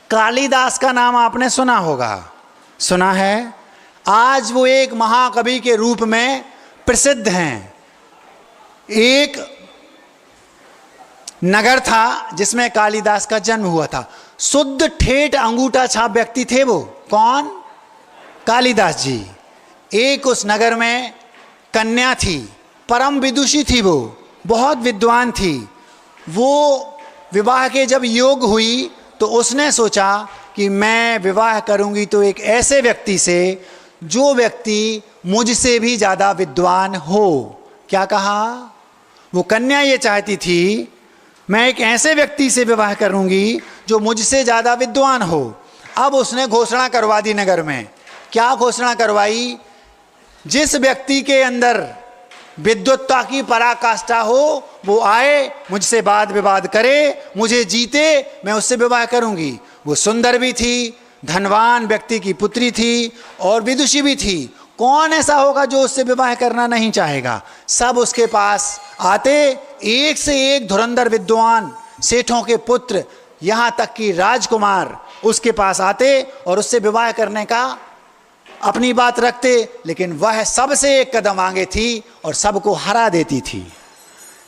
कालिदास का नाम आपने सुना होगा, सुना है। आज वो एक महाकवि के रूप में प्रसिद्ध हैं। एक नगर था जिसमें कालिदास का जन्म हुआ था। शुद्ध ठेठ अंगूठा छाप व्यक्ति थे वो। कौन? कालिदास जी। एक उस नगर में कन्या थी, परम विदुषी थी, वो बहुत विद्वान थी। वो विवाह के जब योग हुई तो उसने सोचा कि मैं विवाह करूंगी तो एक ऐसे व्यक्ति से जो व्यक्ति मुझसे भी ज़्यादा विद्वान हो। क्या कहा? वो कन्या ये चाहती थी मैं एक ऐसे व्यक्ति से विवाह करूंगी जो मुझसे ज़्यादा विद्वान हो। अब उसने घोषणा करवा दी नगर में। क्या घोषणा करवाई? जिस व्यक्ति के अंदर विद्वत्ता की पराकाष्ठा हो वो आए, मुझसे वाद विवाद करे, मुझे जीते, मैं उससे विवाह करूंगी। वो सुंदर भी थी, धनवान व्यक्ति की पुत्री थी और विदुषी भी थी। कौन ऐसा होगा जो उससे विवाह करना नहीं चाहेगा? सब उसके पास आते, एक से एक धुरंधर विद्वान, सेठों के पुत्र, यहाँ तक कि राजकुमार उसके पास आते और उससे विवाह करने का अपनी बात रखते। लेकिन वह सबसे एक कदम आगे थी और सबको हरा देती थी।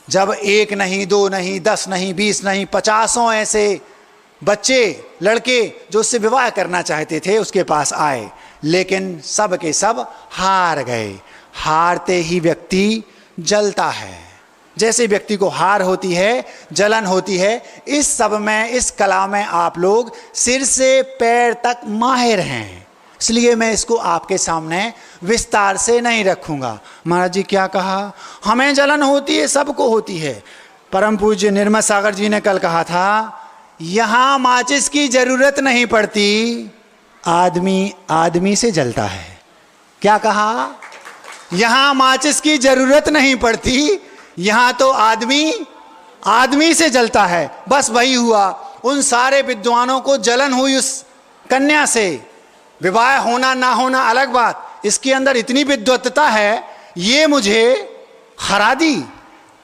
जब एक नहीं, दो नहीं, 10 नहीं, 20 नहीं, 50 ऐसे बच्चे, लड़के जो उससे विवाह करना चाहते थे उसके पास आए, लेकिन सब के सब हार गए। हारते ही व्यक्ति जलता है। जैसे व्यक्ति को हार होती है, जलन होती है, इस सब में, इस कला में आप लोग सिर से पैर तक माहिर हैं। इसलिए मैं इसको आपके सामने विस्तार से नहीं रखूंगा। महाराज जी क्या कहा? हमें जलन होती है, सबको होती है। परम पूज्य निर्मल सागर जी ने कल कहा था यहां माचिस की जरूरत नहीं पड़ती, आदमी आदमी से जलता है। क्या कहा? यहां माचिस की जरूरत नहीं पड़ती, यहां तो आदमी आदमी से जलता है। बस वही हुआ। उन सारे विद्वानों को जलन हुई उस कन्या से। विवाह होना ना होना अलग बात, इसके अंदर इतनी विद्वत्ता है, ये मुझे हरा दी।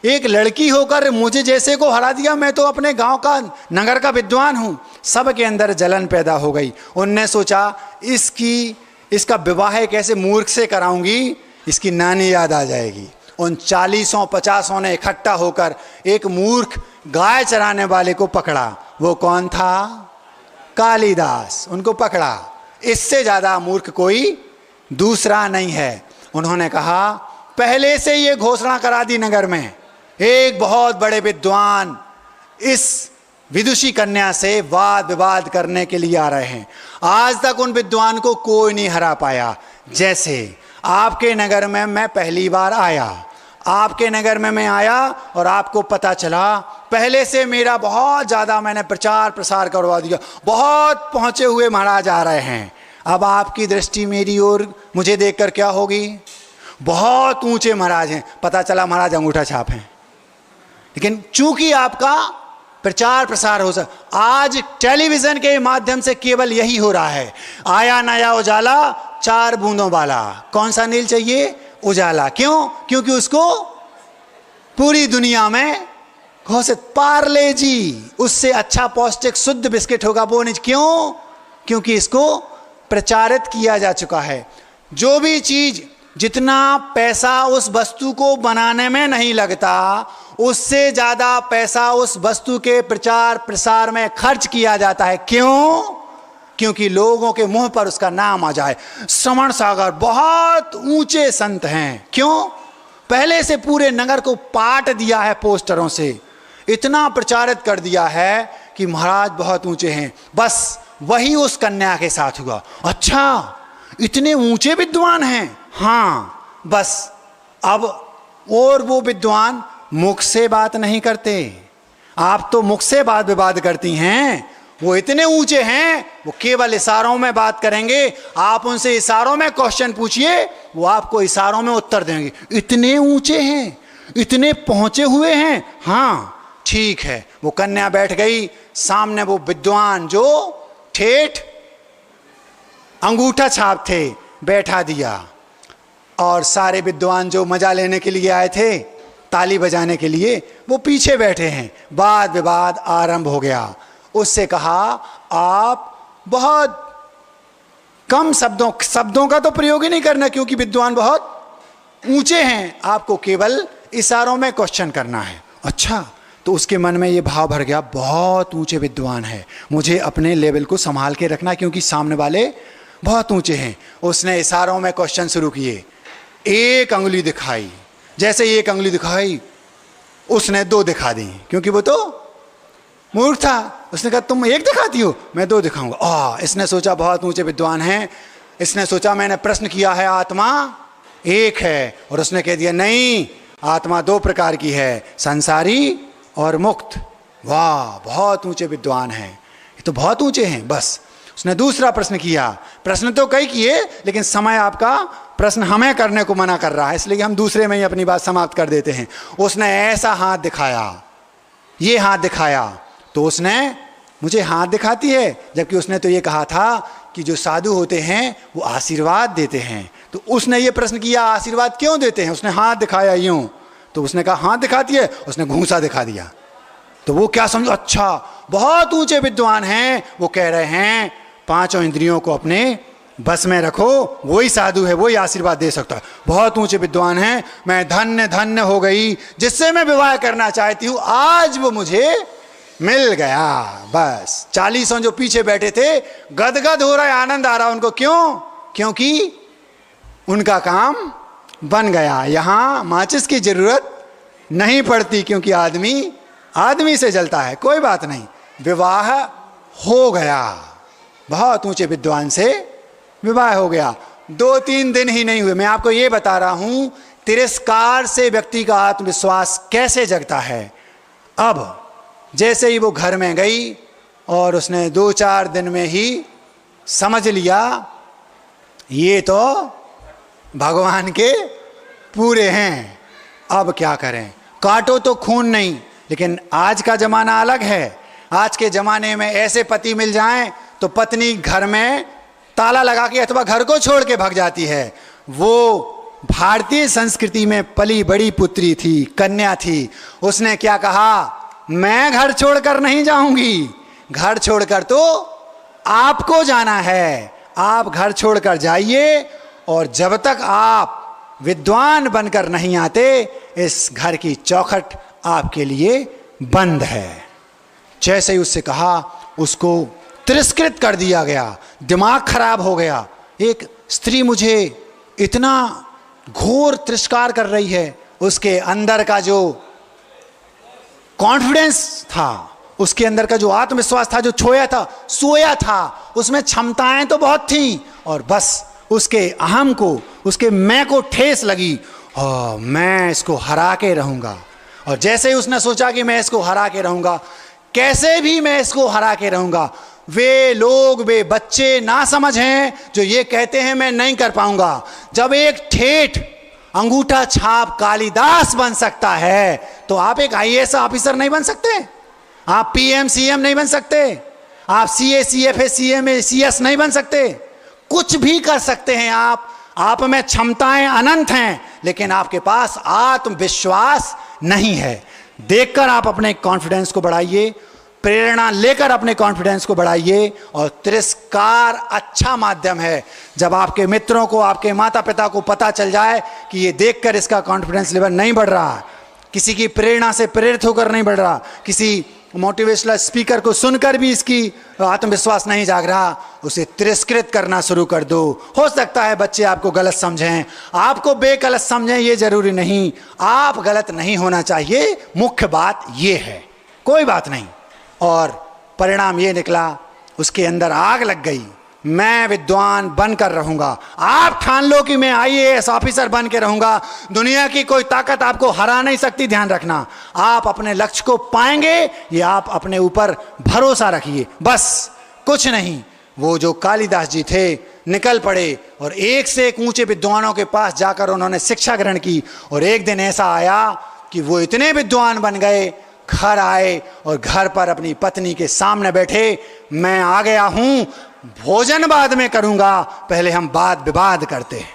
एक लड़की होकर मुझे जैसे को हरा दिया, मैं तो अपने गांव का, नगर का विद्वान हूं। सब के अंदर जलन पैदा हो गई। उनने सोचा इसका विवाह कैसे मूर्ख से कराऊंगी, इसकी नानी याद आ जाएगी। उन 40-50 ने इकट्ठा होकर एक मूर्ख गाय चराने वाले को पकड़ा। वो कौन था? कालिदास। उनको पकड़ा। इससे ज्यादा मूर्ख कोई दूसरा नहीं है। उन्होंने कहा पहले से ये घोषणा करा दी नगर में, एक बहुत बड़े विद्वान इस विदुषी कन्या से वाद विवाद करने के लिए आ रहे हैं। आज तक उन विद्वान को कोई नहीं हरा पाया। जैसे आपके नगर में मैं पहली बार आया, आपके नगर में मैं आया और आपको पता चला पहले से मेरा बहुत ज़्यादा मैंने प्रचार प्रसार करवा दिया, बहुत पहुँचे हुए महाराज आ रहे हैं। अब आपकी दृष्टि मेरी ओर मुझे देखकर क्या होगी? बहुत ऊंचे महाराज हैं। पता चला महाराज अंगूठा छाप हैं। लेकिन चूंकि आपका प्रचार प्रसार हो सक, आज टेलीविजन के माध्यम से केवल यही हो रहा है। आया नया उजाला 4 बूंदों वाला। कौन सा नील चाहिए? उजाला। क्यों? क्योंकि उसको पूरी दुनिया में घोषित, पार्ले जी उससे अच्छा पौष्टिक शुद्ध बिस्किट होगा वो नहीं। क्यों? क्योंकि इसको प्रचारित किया जा चुका है। जो भी चीज, जितना पैसा उस वस्तु को बनाने में नहीं लगता, उससे ज्यादा पैसा उस वस्तु के प्रचार प्रसार में खर्च किया जाता है। क्यों? क्योंकि लोगों के मुंह पर उसका नाम आ जाए। श्रवण सागर बहुत ऊंचे संत हैं। क्यों? पहले से पूरे नगर को पाट दिया है पोस्टरों से, इतना प्रचारित कर दिया है कि महाराज बहुत ऊंचे हैं। बस वही उस कन्या के साथ हुआ। अच्छा, इतने ऊंचे विद्वान हैं? हाँ, बस अब और वो विद्वान मुख से बात नहीं करते। आप तो मुख से बात विवाद करती हैं। वो इतने ऊंचे हैं, वो केवल इशारों में बात करेंगे। आप उनसे इशारों में क्वेश्चन पूछिए, वो आपको इशारों में उत्तर देंगे। इतने ऊंचे हैं, इतने पहुंचे हुए हैं। हाँ ठीक है। वो कन्या बैठ गई सामने। वो विद्वान जो ठेठ अंगूठा छाप थे बैठा दिया, और सारे विद्वान जो मजा लेने के लिए आए थे, ताली बजाने के लिए, वो पीछे बैठे हैं। वाद विवाद आरंभ हो गया। उससे कहा आप बहुत कम शब्दों का तो प्रयोग ही नहीं करना, क्योंकि विद्वान बहुत ऊंचे हैं, आपको केवल इशारों में क्वेश्चन करना है। अच्छा, तो उसके मन में ये भाव भर गया, बहुत ऊंचे विद्वान है, मुझे अपने लेवल को संभाल के रखना, क्योंकि सामने वाले बहुत ऊंचे हैं। उसने इशारों में क्वेश्चन शुरू किए, एक अंगुली दिखाई, जैसे एक अंगुली दिखाई उसने दो दिखा दी, क्योंकि वो तो मूर्ख था। उसने कहा तुम एक दिखाती हो, मैं दो दिखाऊंगा। इसने सोचा बहुत ऊंचे विद्वान हैं, इसने सोचा मैंने प्रश्न किया है आत्मा एक है, और उसने कह दिया नहीं, आत्मा दो प्रकार की है, संसारी और मुक्त। वाह, बहुत ऊंचे विद्वान हैं, ये तो बहुत ऊंचे हैं। बस उसने दूसरा प्रश्न किया, प्रश्न तो कई किए, लेकिन समय आपका प्रश्न हमें करने को मना कर रहा है, इसलिए हम दूसरे में ही अपनी बात समाप्त कर देते हैं। उसने ऐसा हाथ दिखाया, ये हाथ दिखाया, तो उसने मुझे हाथ दिखाती है, जबकि उसने तो ये कहा था कि जो साधु होते हैं वो आशीर्वाद देते हैं। तो उसने ये प्रश्न किया, आशीर्वाद क्यों देते हैं? उसने हाथ दिखाया यूं, तो उसने कहा हाथ दिखाती है, उसने घूंसा दिखा दिया। तो वो क्या समझो, अच्छा बहुत ऊंचे विद्वान हैं, वो कह रहे हैं पांचों इंद्रियों को अपने बस में रखो, वही साधु है, वही आशीर्वाद दे सकता है। बहुत ऊंचे विद्वान हैं, मैं धन्य धन्य हो गई, जिससे मैं विवाह करना चाहती हूँ आज वो मुझे मिल गया। बस 40 जो पीछे बैठे थे गदगद हो रहा है, आनंद आ रहा उनको। क्यों? क्योंकि उनका काम बन गया। यहां माचिस की जरूरत नहीं पड़ती, क्योंकि आदमी आदमी से जलता है। कोई बात नहीं, विवाह हो गया, बहुत ऊंचे विद्वान से विवाह हो गया। 2-3 दिन ही नहीं हुए। मैं आपको ये बता रहा हूं तिरस्कार से व्यक्ति का आत्मविश्वास कैसे जगता है। अब जैसे ही वो घर में गई और उसने 2-4 दिन में ही समझ लिया ये तो भगवान के पूरे हैं, अब क्या करें, काटो तो खून नहीं। लेकिन आज का जमाना अलग है। आज के जमाने में ऐसे पति मिल जाएं तो पत्नी घर में ताला लगा के अथवा घर को छोड़ के भाग जाती है। वो भारतीय संस्कृति में पली बड़ी पुत्री थी, कन्या थी। उसने क्या कहा, मैं घर छोड़कर नहीं जाऊंगी, घर छोड़कर तो आपको जाना है। आप घर छोड़कर जाइए, और जब तक आप विद्वान बनकर नहीं आते इस घर की चौखट आपके लिए बंद है। जैसे ही उससे कहा उसको तिरस्कृत कर दिया गया, दिमाग खराब हो गया। एक स्त्री मुझे इतना घोर तिरस्कार कर रही है, उसके अंदर का जो कॉन्फिडेंस था, उसके अंदर का जो आत्मविश्वास था, जो सोया था, उसमें क्षमताएं तो बहुत थी, और बस उसके अहम को, उसके मैं को ठेस लगी। मैं इसको हरा के रहूंगा। और जैसे ही उसने सोचा कि मैं इसको हरा के रहूंगा, कैसे भी मैं इसको हरा के रहूंगा, वे लोग, वे बच्चे ना समझ हैं जो ये कहते हैं मैं नहीं कर पाऊंगा। जब एक ठेठ अंगूठा छाप कालिदास बन सकता है, तो आप एक IAS ऑफिसर नहीं बन सकते, आप PM CM नहीं बन सकते, आप CA CFA CMA CS नहीं बन सकते। कुछ भी कर सकते हैं आप में क्षमताएं अनंत हैं, लेकिन आपके पास आत्मविश्वास नहीं है। देखकर आप अपने कॉन्फिडेंस को बढ़ाइए, प्रेरणा लेकर अपने कॉन्फिडेंस को बढ़ाइए। और तिरस्कार अच्छा माध्यम है। जब आपके मित्रों को, आपके माता पिता को पता चल जाए कि ये देखकर इसका कॉन्फिडेंस लेवल नहीं बढ़ रहा, किसी की प्रेरणा से प्रेरित होकर नहीं बढ़ रहा, किसी मोटिवेशनल स्पीकर को सुनकर भी इसकी आत्मविश्वास नहीं जाग रहा, उसे तिरस्कृत करना शुरू कर दो। हो सकता है बच्चे आपको गलत समझें, आपको बेगलत समझें, ये जरूरी नहीं। आप गलत नहीं होना चाहिए, मुख्य बात ये है, कोई बात नहीं। और परिणाम ये निकला, उसके अंदर आग लग गई। मैं विद्वान बनकर रहूंगा। आप ठान लो कि मैं IAS ऑफिसर बन के रहूंगा, दुनिया की कोई ताकत आपको हरा नहीं सकती। ध्यान रखना, आप अपने लक्ष्य को पाएंगे, ये आप अपने ऊपर भरोसा रखिए, बस कुछ नहीं। वो जो कालिदास जी थे निकल पड़े और एक से एक ऊंचे विद्वानों के पास जाकर उन्होंने शिक्षा ग्रहण की। और एक दिन ऐसा आया कि वो इतने विद्वान बन गए, घर आए और घर पर अपनी पत्नी के सामने बैठे, मैं आ गया हूं, भोजन बाद में करूंगा, पहले हम वाद विवाद करते हैं।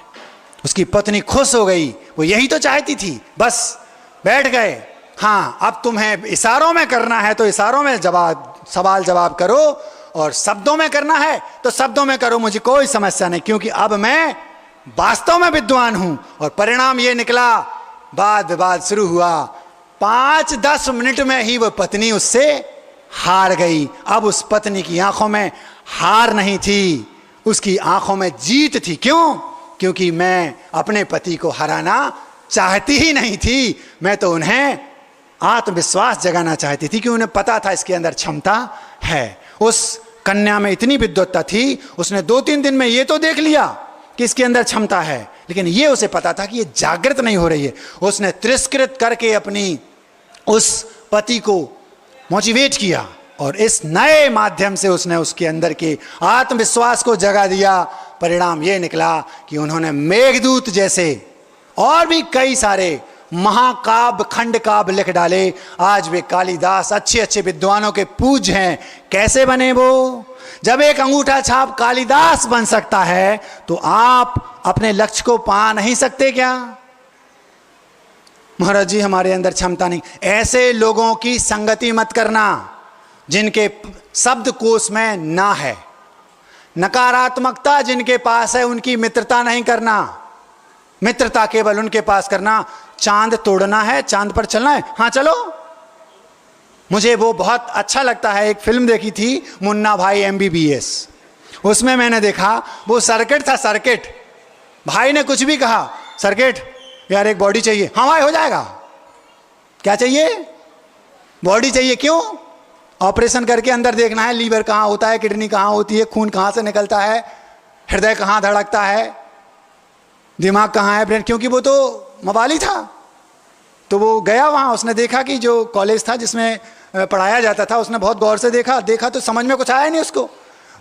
उसकी पत्नी खुश हो गई, वो यही तो चाहती थी। बस बैठ गए। हाँ, अब तुम्हें इशारों में करना है तो इशारों में सवाल जवाब करो, और शब्दों में करना है तो शब्दों में करो, मुझे कोई समस्या नहीं, क्योंकि अब मैं वास्तव में विद्वान हूं। और परिणाम ये निकला, वाद विवाद शुरू हुआ। 5-10 मिनट में ही वह पत्नी उससे हार गई। अब उस पत्नी की आंखों में हार नहीं थी, उसकी आंखों में जीत थी। क्यों? क्योंकि मैं अपने पति को हराना चाहती ही नहीं थी, मैं तो उन्हें आत्मविश्वास जगाना चाहती थी, क्योंकि उन्हें पता था इसके अंदर क्षमता है। उस कन्या में इतनी विद्वत्ता थी, उसने 2-3 दिन में ये तो देख लिया कि इसके अंदर क्षमता है, लेकिन ये उसे पता था कि ये जागृत नहीं हो रही है। उसने तिरस्कृत करके अपनी उस पति को मोटिवेट किया और इस नए माध्यम से उसने उसके अंदर के आत्मविश्वास को जगा दिया। परिणाम ये निकला कि उन्होंने मेघदूत जैसे और भी कई सारे महाकाव्य, खंड काव्य लिख डाले। आज वे कालिदास अच्छे अच्छे विद्वानों के पूज्य हैं। कैसे बने वो? जब एक अंगूठा छाप कालिदास बन सकता है तो आप अपने लक्ष्य को पा नहीं सकते क्या? महाराज जी हमारे अंदर क्षमता नहीं। ऐसे लोगों की संगति मत करना जिनके शब्दकोश में ना है। नकारात्मकता जिनके पास है उनकी मित्रता नहीं करना। मित्रता केवल उनके पास करना। चांद तोड़ना है, चांद पर चलना है, हाँ चलो। मुझे वो बहुत अच्छा लगता है, एक फिल्म देखी थी मुन्ना भाई MBBS। उसमें मैंने देखा वो सर्किट था, सर्किट। भाई ने कुछ भी कहा, सर्किट यार एक बॉडी चाहिए, हाँ भाई हो जाएगा। क्या चाहिए? बॉडी चाहिए। क्यों? ऑपरेशन करके अंदर देखना है, लीवर कहाँ होता है, किडनी कहाँ होती है, खून कहाँ से निकलता है, हृदय कहाँ धड़कता है, दिमाग कहाँ है, ब्रेन। क्योंकि वो तो मवाली था। तो वो गया वहाँ, उसने देखा कि जो कॉलेज था जिसमें पढ़ाया जाता था, उसने बहुत गौर से देखा तो समझ में कुछ आया नहीं उसको।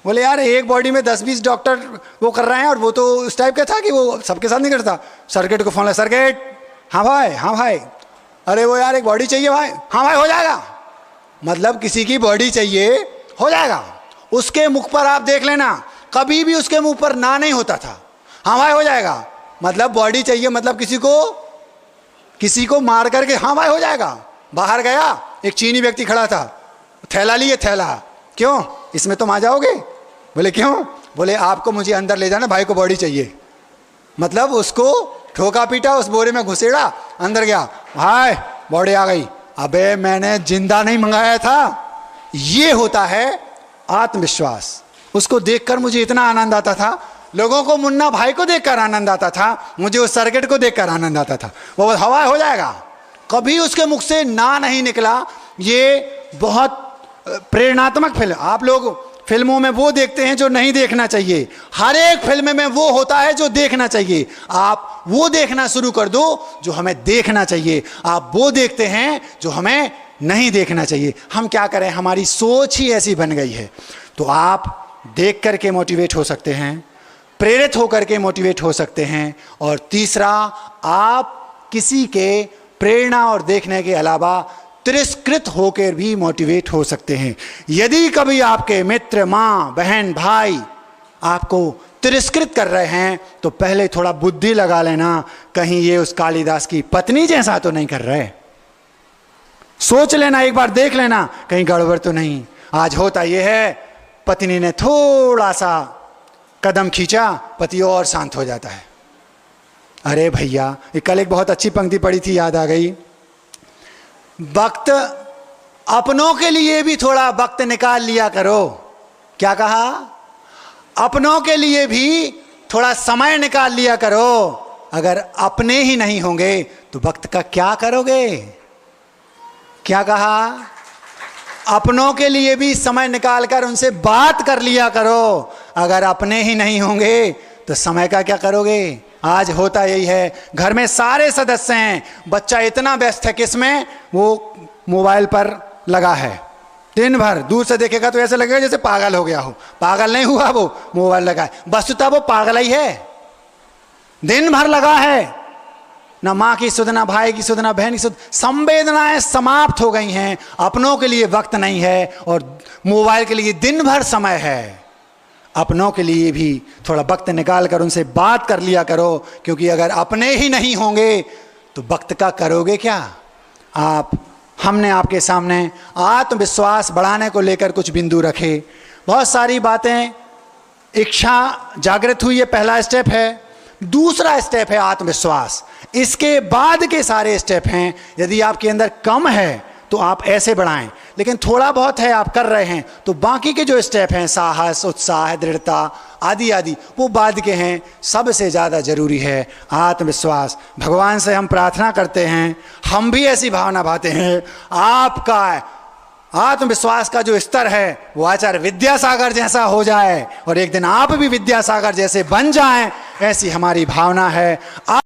बोले यार एक बॉडी में 10-20 डॉक्टर वो कर रहे हैं और वो तो उस टाइप का था कि वो सबके साथ नहीं करता। सर्किट को फोन लगा, सर्किट हाँ भाई, हाँ भाई, अरे वो यार एक बॉडी चाहिए भाई, हाँ भाई हो जाएगा। मतलब किसी की बॉडी चाहिए, हो जाएगा। उसके मुख पर आप देख लेना, कभी भी उसके मुंह पर ना नहीं होता था, हाँ भाई हो जाएगा। मतलब बॉडी चाहिए, मतलब किसी को मार करके हाँ भाई हो जाएगा। बाहर गया, एक चीनी व्यक्ति खड़ा था, थैला लिए, थैला क्यों, इसमें तुम आ जाओगे? बोले क्यों? बोले आपको मुझे अंदर ले जाना, भाई को बॉडी चाहिए। मतलब उसको ठोका पीटा, उस बोरे में घुसेड़ा, अंदर गया, भाई बॉडी आ गई। अबे मैंने जिंदा नहीं मंगाया था। ये होता है आत्मविश्वास। उसको देखकर मुझे इतना आनंद आता था, लोगों को मुन्ना भाई को देखकर आनंद आता था, मुझे उस सर्किट को देखकर आनंद आता था। वो हवा हो जाएगा, कभी उसके मुख से ना नहीं निकला। ये बहुत प्रेरणात्मक फिल्म। आप लोग फिल्मों में वो देखते हैं जो नहीं देखना चाहिए, हर एक फिल्म में वो होता है जो देखना चाहिए। आप वो देखना शुरू कर दो जो हमें देखना चाहिए, आप वो देखते हैं जो हमें नहीं देखना चाहिए। हम क्या करें, हमारी सोच ही ऐसी बन गई है। तो आप देख करके मोटिवेट हो सकते हैं, प्रेरित होकर के मोटिवेट हो सकते हैं। और तीसरा, आप किसी के प्रेरणा और देखने के अलावा तिरस्कृत होकर भी मोटिवेट हो सकते हैं। यदि कभी आपके मित्र, माँ, बहन, भाई आपको तिरस्कृत कर रहे हैं तो पहले थोड़ा बुद्धि लगा लेना, कहीं ये उस कालिदास की पत्नी जैसा तो नहीं कर रहे। सोच लेना, एक बार देख लेना कहीं गड़बड़ तो नहीं। आज होता यह है, पत्नी ने थोड़ा सा कदम खींचा, पति और शांत हो जाता है। अरे भैया, कल एक बहुत अच्छी पंक्ति पढ़ी थी, याद आ गई। वक्त अपनों के लिए भी थोड़ा वक्त निकाल लिया करो। क्या कहा? अपनों के लिए भी थोड़ा समय निकाल लिया करो। अगर अपने ही नहीं होंगे तो वक्त का क्या करोगे? क्या कहा? अपनों के लिए भी समय निकाल कर उनसे बात कर लिया करो। अगर अपने ही नहीं होंगे तो समय का क्या करोगे? आज होता यही है, घर में सारे सदस्य हैं, बच्चा इतना व्यस्त है किसमें, वो मोबाइल पर लगा है। दिन भर दूर से देखेगा तो ऐसा लगेगा जैसे पागल हो गया हो। पागल नहीं हुआ, वो मोबाइल लगा है, वस्तुतः वो पागल ही है। दिन भर लगा है, ना माँ की सुध, ना भाई की सुध, ना बहन की सुध। संवेदनाएं समाप्त हो गई हैं, अपनों के लिए वक्त नहीं है और मोबाइल के लिए दिन भर समय है। अपनों के लिए भी थोड़ा वक्त निकाल कर उनसे बात कर लिया करो, क्योंकि अगर अपने ही नहीं होंगे तो वक्त का करोगे क्या? हमने आपके सामने आत्मविश्वास बढ़ाने को लेकर कुछ बिंदु रखे। बहुत सारी बातें, इच्छा जागृत हुई है, पहला स्टेप है। दूसरा स्टेप है आत्मविश्वास। इसके बाद के सारे स्टेप हैं, यदि आपके अंदर कम है तो आप ऐसे बढ़ाएं, लेकिन थोड़ा बहुत है आप कर रहे हैं तो बाकी के जो स्टेप हैं, साहस, उत्साह, दृढ़ता आदि आदि, वो बाद के हैं। सबसे ज़्यादा जरूरी है आत्मविश्वास। भगवान से हम प्रार्थना करते हैं, हम भी ऐसी भावना भाते हैं, आपका आत्मविश्वास का जो स्तर है वो आचार्य विद्यासागर जैसा हो जाए और एक दिन आप भी विद्यासागर जैसे बन जाएं, ऐसी हमारी भावना है।